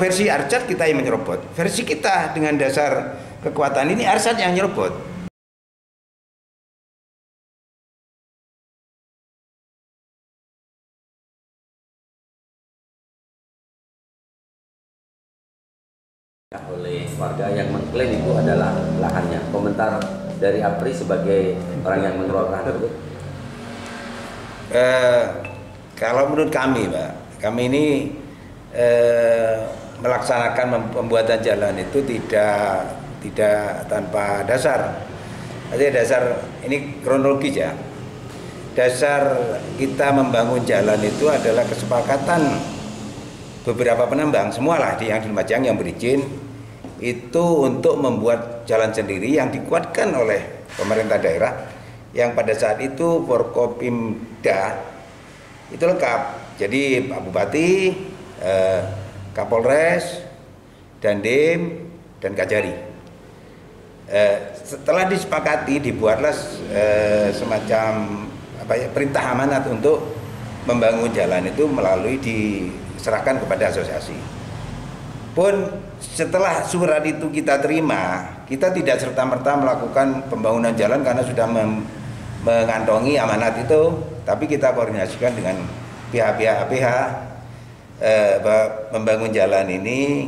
Versi Arsyad kita yang menyerobot, versi kita dengan dasar kekuatan ini Arsyad yang nyerobot. Oleh warga yang mengklaim itu adalah lahannya. Komentar dari APRI sebagai orang yang mengelola lahan tersebut? Kalau menurut kami, Pak, kami ini melaksanakan pembuatan jalan itu tidak tanpa dasar. Artinya dasar ini kronologis ya. Dasar kita membangun jalan itu adalah kesepakatan beberapa penambang, semualah yang di Lumajang yang berizin itu untuk membuat jalan sendiri yang dikuatkan oleh pemerintah daerah yang pada saat itu Forkopimda itu lengkap. Jadi Pak Bupati, Kapolres, Dandim, dan Kajari. Setelah disepakati dibuatlah semacam perintah amanat untuk membangun jalan itu melalui diserahkan kepada asosiasi. Pun setelah surat itu kita terima, kita tidak serta-merta melakukan pembangunan jalan karena sudah mengantongi amanat itu, tapi kita koordinasikan dengan pihak-pihak membangun jalan ini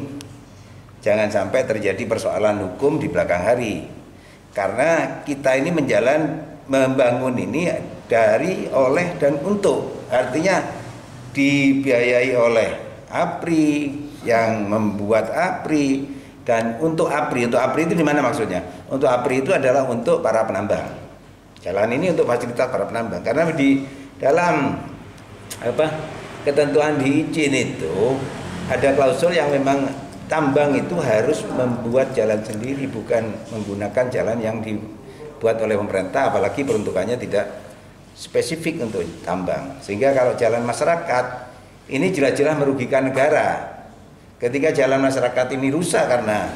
jangan sampai terjadi persoalan hukum di belakang hari. Karena kita ini membangun ini dari, oleh, dan untuk. Artinya dibiayai oleh APRI, yang membuat APRI, dan untuk APRI. Untuk APRI itu di mana maksudnya? Untuk APRI itu adalah untuk para penambang. Jalan ini untuk fasilitas para penambang. Karena di dalam ketentuan di izin itu ada klausul yang memang tambang itu harus membuat jalan sendiri, bukan menggunakan jalan yang dibuat oleh pemerintah, apalagi peruntukannya tidak spesifik untuk tambang. Sehingga kalau jalan masyarakat ini jelas-jelas merugikan negara. Ketika jalan masyarakat ini rusak karena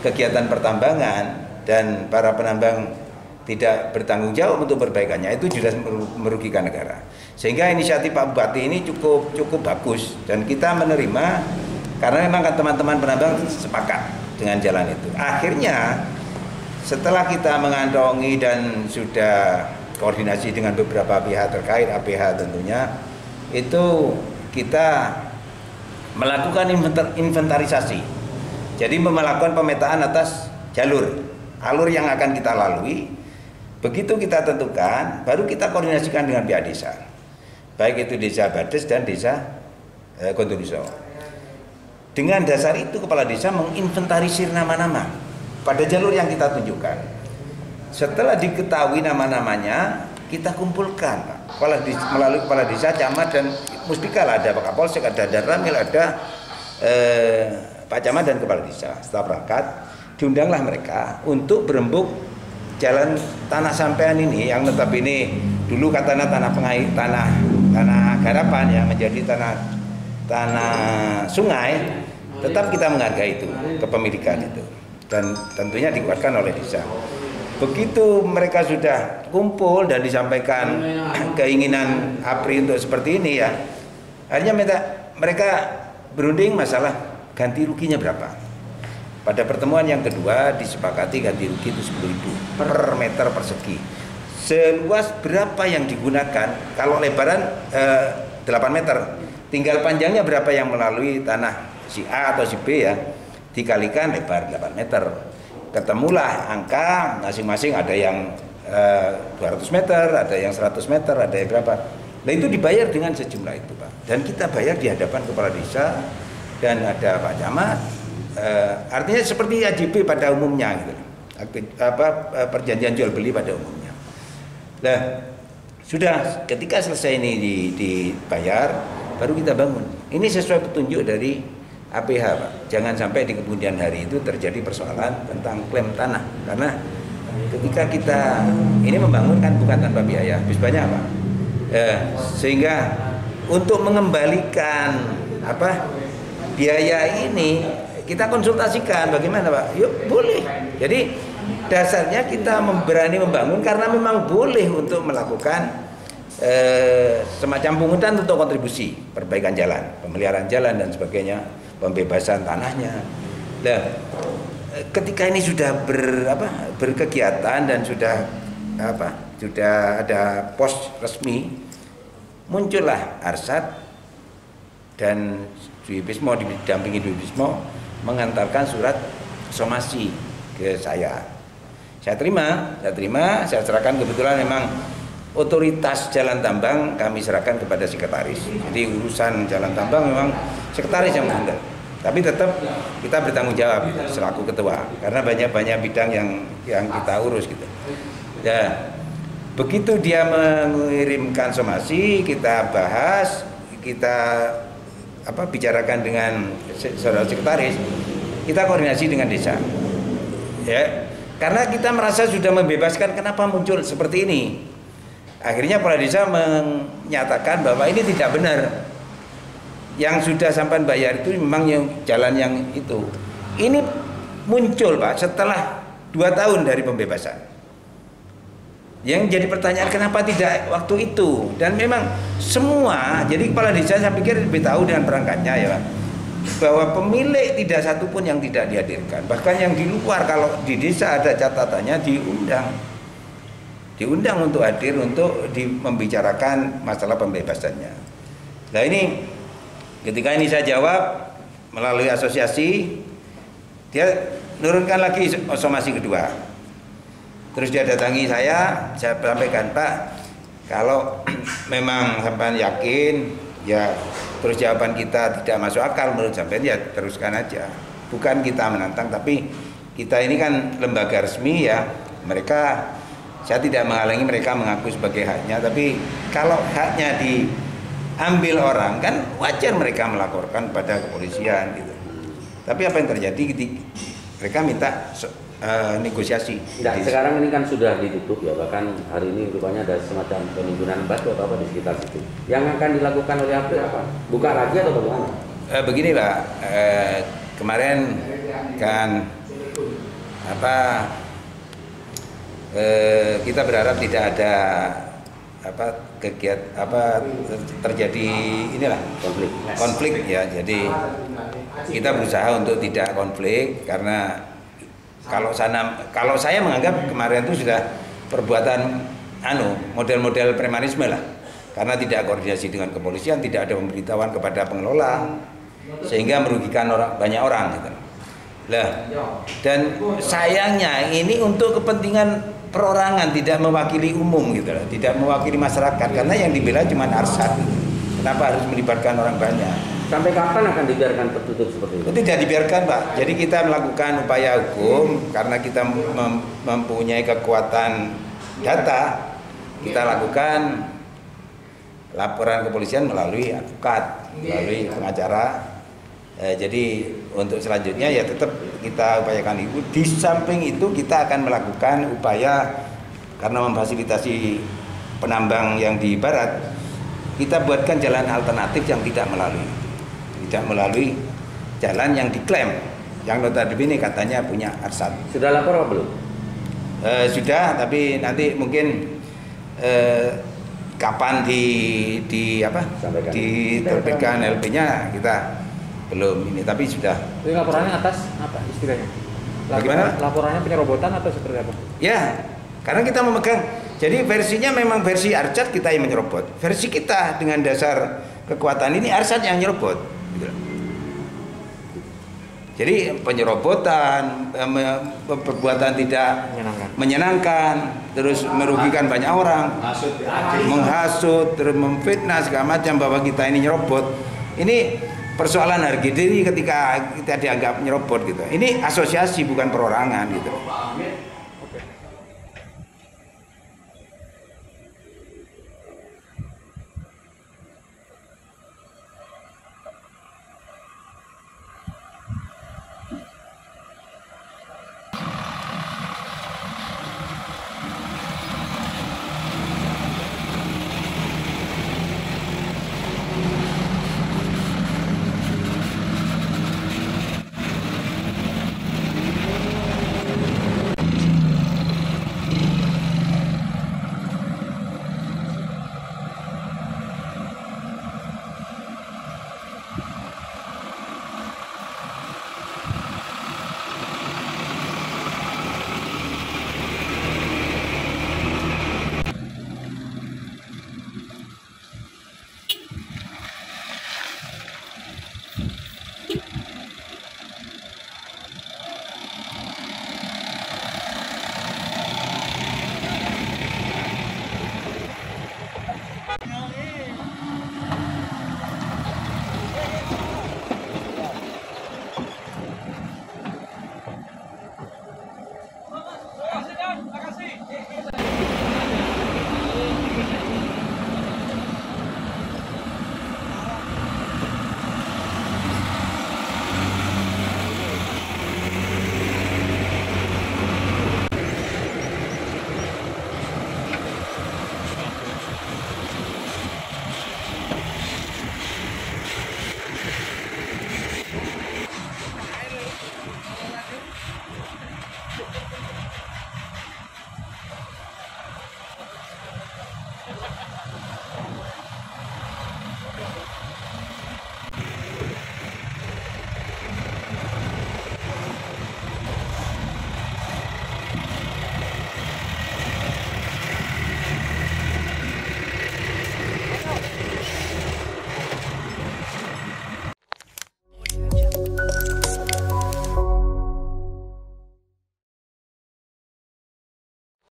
kegiatan pertambangan dan para penambang tidak bertanggung jawab untuk perbaikannya, itu jelas merugikan negara. Sehingga inisiatif Pak Bupati ini cukup bagus dan kita menerima karena memang kan teman-teman penambang sepakat dengan jalan itu. Akhirnya setelah kita mengantongi dan sudah koordinasi dengan beberapa pihak terkait, APH tentunya, itu kita melakukan inventarisasi. Jadi melakukan pemetaan atas alur yang akan kita lalui. Begitu kita tentukan, baru kita koordinasikan dengan pihak desa. Baik itu desa Bades dan desa Gondoruso. Dengan dasar itu kepala desa menginventarisir nama-nama pada jalur yang kita tunjukkan. Setelah diketahui nama-namanya, kita kumpulkan, Pak. Melalui kepala desa, camat, dan muspika, ada Pak Kapolsek, ada Danramil, ada Pak Camat dan kepala desa. Setelah berangkat, diundanglah mereka untuk berembuk jalan tanah sampean ini yang tetap ini dulu katanya tanah garapan yang menjadi tanah sungai, tetap kita menghargai itu, kepemilikan itu, dan tentunya dikuatkan oleh desa. Begitu mereka sudah kumpul dan disampaikan keinginan APRI untuk seperti ini ya, akhirnya mereka berunding masalah ganti ruginya berapa. Pada pertemuan yang kedua disepakati ganti rugi itu 10.000 per meter persegi. Seluas berapa yang digunakan, kalau lebaran 8 meter, tinggal panjangnya berapa yang melalui tanah si A atau si B ya, dikalikan lebar 8 meter. Ketemulah angka masing-masing, ada yang 200 meter, ada yang 100 meter, ada yang berapa. Nah itu dibayar dengan sejumlah itu, Pak. Dan kita bayar di hadapan kepala desa dan ada Pak Camat. Artinya seperti AJB pada umumnya gitu. Perjanjian jual beli pada umumnya. Nah, sudah ketika selesai ini dibayar, baru kita bangun. Ini sesuai petunjuk dari APH, Pak. Jangan sampai di kemudian hari itu terjadi persoalan tentang klaim tanah, karena ketika kita ini membangun kan bukan tanpa biaya, habis banyak, Pak. Sehingga untuk mengembalikan biaya ini kita konsultasikan bagaimana, Pak. Yuk, boleh. Jadi dasarnya kita berani membangun karena memang boleh untuk melakukan semacam pungutan untuk kontribusi perbaikan jalan, pemeliharaan jalan dan sebagainya, pembebasan tanahnya. Nah, ketika ini sudah berkegiatan dan sudah ada pos resmi, muncullah Arsad dan Dwi Bismo didampingi Dwi Bismo mengantarkan surat somasi ke saya. Saya terima, saya serahkan. Kebetulan memang otoritas jalan tambang kami serahkan kepada sekretaris. Jadi urusan jalan tambang memang sekretaris yang menghandle. Tapi tetap kita bertanggung jawab gitu, selaku ketua, karena banyak bidang yang kita urus gitu. Ya, begitu dia mengirimkan somasi, kita bahas, kita bicarakan dengan saudara sekretaris, kita koordinasi dengan desa. Ya, karena kita merasa sudah membebaskan, kenapa muncul seperti ini? Akhirnya kepala desa menyatakan bahwa ini tidak benar. Yang sudah sampai bayar itu memang yang jalan yang itu. Ini muncul Pak setelah 2 tahun dari pembebasan. Yang jadi pertanyaan kenapa tidak waktu itu? Dan memang semua, jadi kepala desa saya pikir lebih tahu dengan perangkatnya ya Pak, bahwa pemilik tidak satu pun yang tidak dihadirkan. Bahkan yang di luar, kalau di desa ada catatannya diundang untuk hadir untuk membicarakan masalah pembebasannya. Nah ini ketika ini saya jawab melalui asosiasi, dia nurunkan lagi somasi kedua. Terus dia datangi saya sampaikan, Pak, kalau memang sampean yakin, ya terus jawaban kita tidak masuk akal menurut sampean, ya teruskan aja. Bukan kita menantang, tapi kita ini kan lembaga resmi ya. Mereka, saya tidak menghalangi mereka mengaku sebagai haknya, tapi kalau haknya diambil orang kan wajar mereka melaporkan pada kepolisian gitu. Tapi apa yang terjadi ketika mereka minta negosiasi? Tidak, sekarang ini kan sudah ditutup ya, bahkan hari ini rupanya ada semacam penimbunan batu atau apa di sekitar situ. Yang akan dilakukan oleh April apa? Buka lagi atau bagaimana? Begini Pak, kemarin kan kita berharap tidak ada terjadi inilah konflik ya. Jadi kita berusaha untuk tidak konflik, karena kalau saya menganggap kemarin itu sudah perbuatan model-model premanisme lah, karena tidak koordinasi dengan kepolisian, tidak ada pemberitahuan kepada pengelola sehingga merugikan banyak orang gitu. Lah, dan sayangnya ini untuk kepentingan perorangan, tidak mewakili umum gitu loh, tidak mewakili masyarakat, karena yang dibela cuma Arsad. Kenapa harus melibatkan orang banyak? Sampai kapan akan dibiarkan tertutup seperti itu? Tidak dibiarkan Pak. Jadi kita melakukan upaya hukum karena kita mempunyai kekuatan data. Kita lakukan laporan kepolisian melalui advokat, melalui pengacara. Jadi untuk selanjutnya ya tetap kita upayakan itu. Di samping itu kita akan melakukan upaya, karena memfasilitasi penambang yang di barat, kita buatkan jalan alternatif yang tidak melalui jalan yang diklaim, yang notabene katanya punya Arsad. Sudah lapor apa belum? Sudah, tapi nanti mungkin kapan diterbitkan LP-nya kita belum ini, tapi sudah. Jadi laporannya atas apa istilahnya? Bagaimana? Laporannya penyerobotan atau seperti apa? Ya, karena kita memegang. Jadi versinya memang versi Arsad, kita yang menyerobot. Versi kita dengan dasar kekuatan ini Arsad yang nyerobot. Jadi penyerobotan, perbuatan tidak menyenangkan, terus merugikan banyak orang, menghasut, terus memfitnah segala macam bahwa kita ini nyerobot. Ini persoalan harga diri ketika kita dianggap nyerobot gitu. Ini asosiasi bukan perorangan gitu.